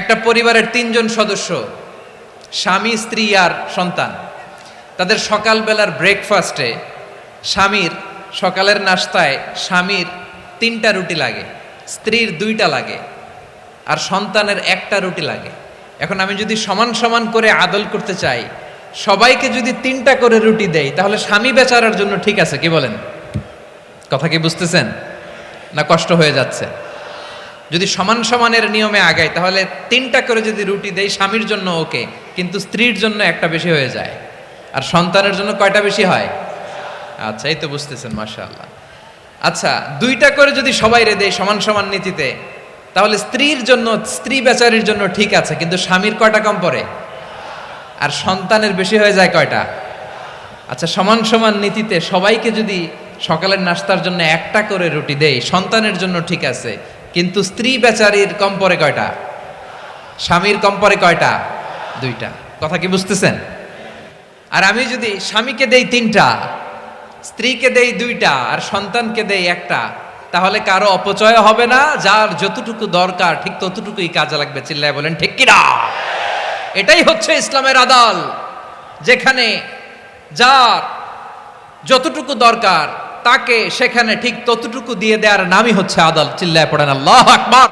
একটা পরিবারের তিনজন সদস্য, স্বামী, স্ত্রী আর সন্তান। তাদের সকালবেলার ব্রেকফাস্টে স্বামীর, সকালের নাস্তায় স্বামীর 3টা রুটি লাগে, স্ত্রীর 2টা লাগে, আর সন্তানের 1টা রুটি লাগে। এখন আমি যদি সমান সমান করে আদল করতে চাই, সবাইকে যদি 3টা করে রুটি দেই, তাহলে স্বামী বেচারার জন্য ঠিক আছে, কি বলেন? কথা কি বুঝতেছেন না কষ্ট হয়ে যাচ্ছে? যদি সমান সমানের নিয়মে আগাই, তাহলে 3টা করে যদি রুটি দেই স্বামীর জন্য ওকে, কিন্তু স্ত্রীর জন্য 1টা বেশি হয়ে যায়। আর সন্তানের জন্য কয়টা বেশি হয়? আচ্ছা, এই তো বুঝতেছেন, মাশাআল্লাহ। আচ্ছা, 2টা করে যদি সবাই রে দেয় সমান সমান নীতিতে, তাহলে স্ত্রীর জন্য, স্ত্রী বেচারির জন্য ঠিক আছে, কিন্তু স্বামীর কয়টা কম পড়ে? আর সন্তানের বেশি হয়ে যায় কয়টা? আচ্ছা, সমান সমান নীতিতে সবাইকে যদি সকালের নাস্তার জন্য 1টা করে রুটি দেই, সন্তানের জন্য ঠিক আছে, কিন্তু স্ত্রী বেচারির কম পড়ে কয়টা? স্বামীর কম পড়ে কয়টা? 2টা। কথা কি বুঝতেছেন? আর আমি যদি স্বামীকে দেই 3টা, স্ত্রীকে দেই 2টা, আর সন্তানকে দেই 1টা, তাহলে কারো অপচয় হবে না, যার যতটুকু দরকার ঠিক ততটুকুই কাজে লাগবে। চিল্লায় বলেন ঠিক কিনা? এটাই হচ্ছে ইসলামের আদল, যেখানে যার যতটুকু দরকার তাকে সেখানে ঠিক ততটুকু দিয়ে দেওয়ার নামই হচ্ছে আদল। চিল্লায় পড়েন আল্লাহু আকবার।